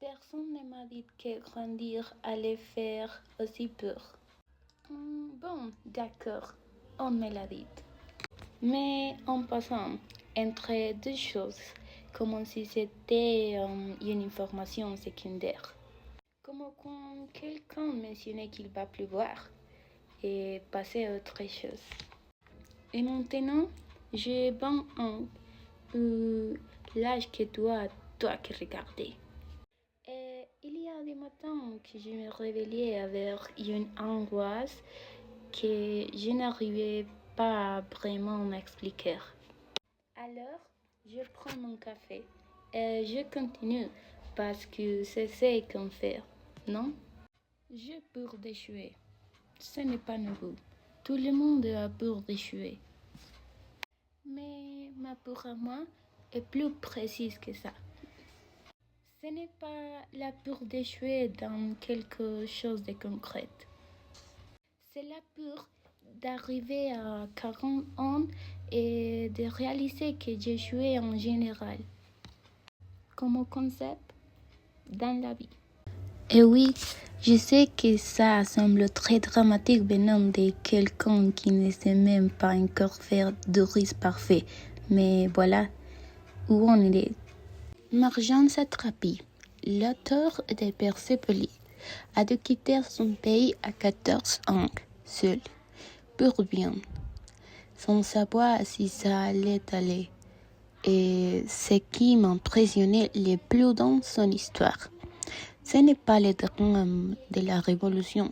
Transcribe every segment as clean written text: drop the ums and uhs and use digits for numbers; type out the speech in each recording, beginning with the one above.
Personne ne m'a dit que grandir allait faire aussi peur. Bon, d'accord, on me l'a dit. Mais en passant, entre deux choses, comme si c'était une information secondaire. Comme quand quelqu'un mentionnait qu'il va pleuvoir et passer à autre chose. Et maintenant, j'ai 20 ans, l'âge que toi qui regardais. Et il y a des matins que je me réveillais avec une angoisse que je n'arrivais pas vraiment à expliquer. Alors, je prends mon café et je continue parce que c'est ce qu'on fait, non? J'ai peur d'échouer. Ce n'est pas nouveau. Tout le monde a peur d'échouer. Mais ma peur à moi est plus précise que ça. Ce n'est pas la peur d'échouer dans quelque chose de concret. C'est la peur d'arriver à 40 ans et de réaliser que j'ai échoué en général. Comme concept dans la vie. Et oui, je sais que ça semble très dramatique venant de quelqu'un qui ne sait même pas encore faire de risque parfait. Mais voilà où on est. Marjane Satrapi, l'auteur de Persépolis, a dû quitter son pays à 14 ans, seul, pour bien, sans savoir si ça allait aller. Et ce qui m'impressionnait le plus dans son histoire, ce n'est pas le drame de la révolution,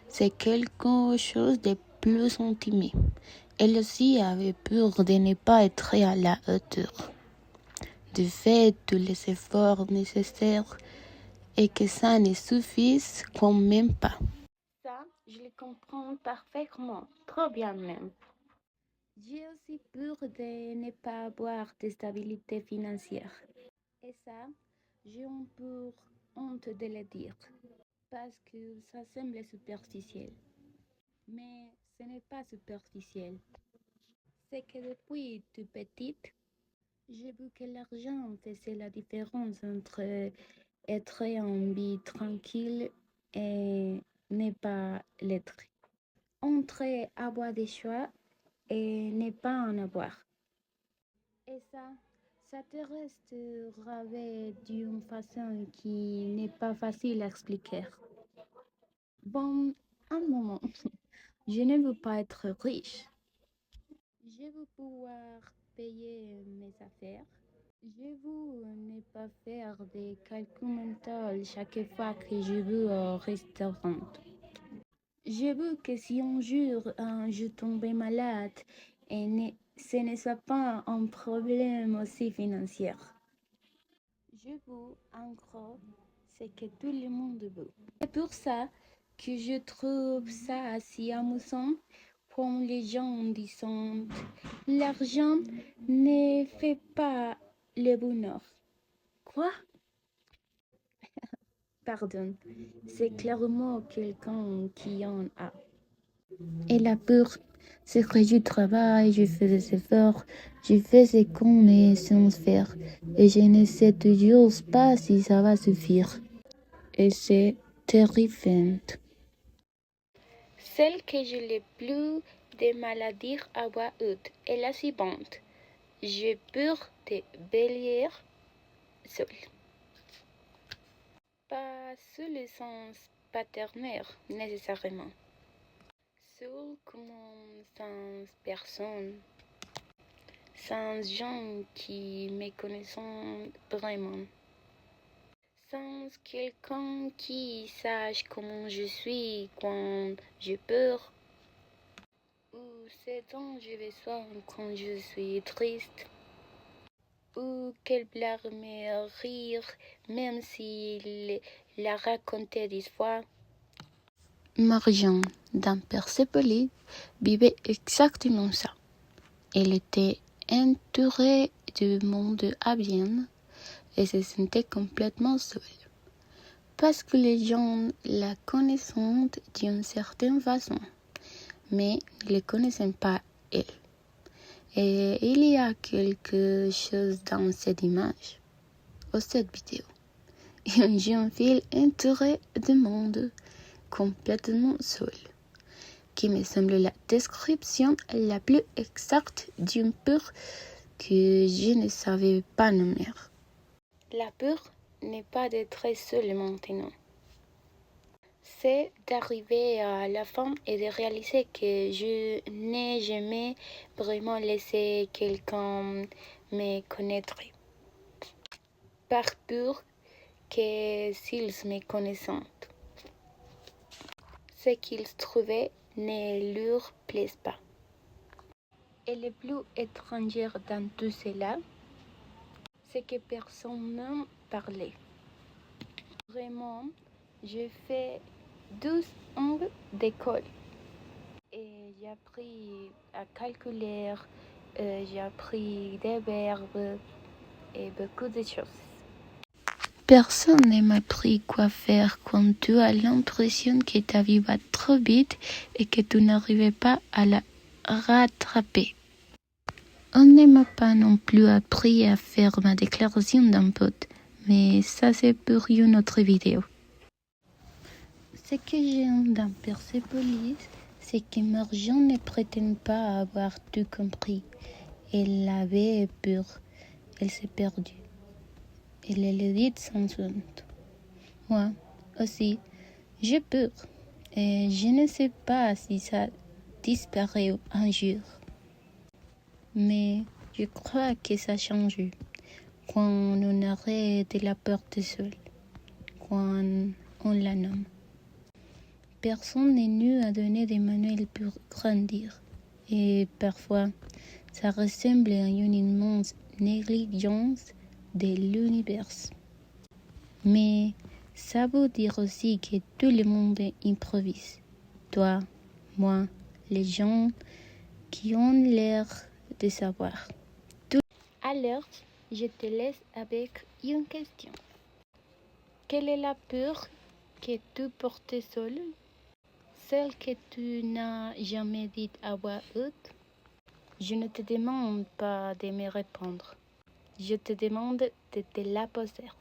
c'est quelque chose de plus intime. Elle aussi avait peur de ne pas être à la hauteur, de faire tous les efforts nécessaires et que ça ne suffise quand même pas. Ça, je le comprends parfaitement, trop bien même. J'ai aussi peur de ne pas avoir de stabilité financière. Et ça, j'ai un peu honte de le dire, parce que ça semble superficiel. Mais ce n'est pas superficiel. C'est que depuis toute petite, j'ai vu que l'argent faisait la différence entre être en vie tranquille et ne pas l'être. Entre avoir des choix et ne pas en avoir. Et ça te reste gravé d'une façon qui n'est pas facile à expliquer. Bon, un moment, je ne veux pas être riche. Je veux pouvoir payer mes affaires. Je veux ne pas faire des calculs mentaux chaque fois que je veux au restaurant. Je veux que si un jour je tombe malade, ce ne soit pas un problème aussi financier. Je veux, en gros, ce que tout le monde veut. C'est pour ça que je trouve ça assez amusant quand les gens disent l'argent ne fait pas le bonheur. Quoi? Pardon, c'est clairement quelqu'un qui en a. Et la peur, c'est que je travaille, je fais des efforts, je fais ce qu'on est censé faire. Et je ne sais toujours pas si ça va suffire. Et c'est terrifiant. Celle que j'ai le plus de mal à dire à voix haute est la suivante. J'ai peur de vieillir seule. Pas sous le sens paternel nécessairement. Seul comme sans personne, sans gens qui me connaissent vraiment, sans quelqu'un qui sache comment je suis quand j'ai peur, ou ce dont j'ai besoin quand je suis triste, ou qu'elle blague me rire même s'il l'a raconté 10 fois. Marjane, dans Persépolis, vivait exactement ça. Elle était entourée du monde à Vienne et se sentait complètement seule. Parce que les gens la connaissaient d'une certaine façon, mais ne la connaissaient pas elle. Et il y a quelque chose dans cette image, ou cette vidéo. une jeune fille entourée de monde, complètement seule, qui me semble la description la plus exacte d'une peur que je ne savais pas nommer. La peur n'est pas d'être seule maintenant. C'est d'arriver à la fin et de réaliser que je n'ai jamais vraiment laissé quelqu'un me connaître. Par peur que s'ils me connaissent, ce qu'ils trouvaient ne leur plaise pas. Et le plus étranger dans tout cela, c'est que personne n'en parlait. Vraiment, j'ai fait 12 ans d'école et j'ai appris à calculer, j'ai appris des verbes et beaucoup de choses. Personne ne m'a appris quoi faire quand tu as l'impression que ta vie va trop vite et que tu n'arrives pas à la rattraper. On ne m'a pas non plus appris à faire ma déclaration d'impôt, mais ça c'est pour une autre vidéo. Ce que j'aime dans Persepolis, c'est que Marjan ne prétend pas avoir tout compris. Elle avait peur, elle s'est perdue. Elle le dit sans honte. Moi aussi, j'ai peur et je ne sais pas si ça disparaît un jour. Mais je crois que ça change quand on arrête de la porter seule, quand on la nomme. Personne n'est nu à donner des manuels pour grandir. Et parfois, ça ressemble à une immense négligence de l'univers. Mais ça veut dire aussi que tout le monde improvise. Toi, moi, les gens qui ont l'air de savoir. Alors, je te laisse avec une question. Quelle est la peur que tu portes seule? Celle que tu n'as jamais dite à voix haute? Je ne te demande pas de me répondre. Je te demande de te la poser.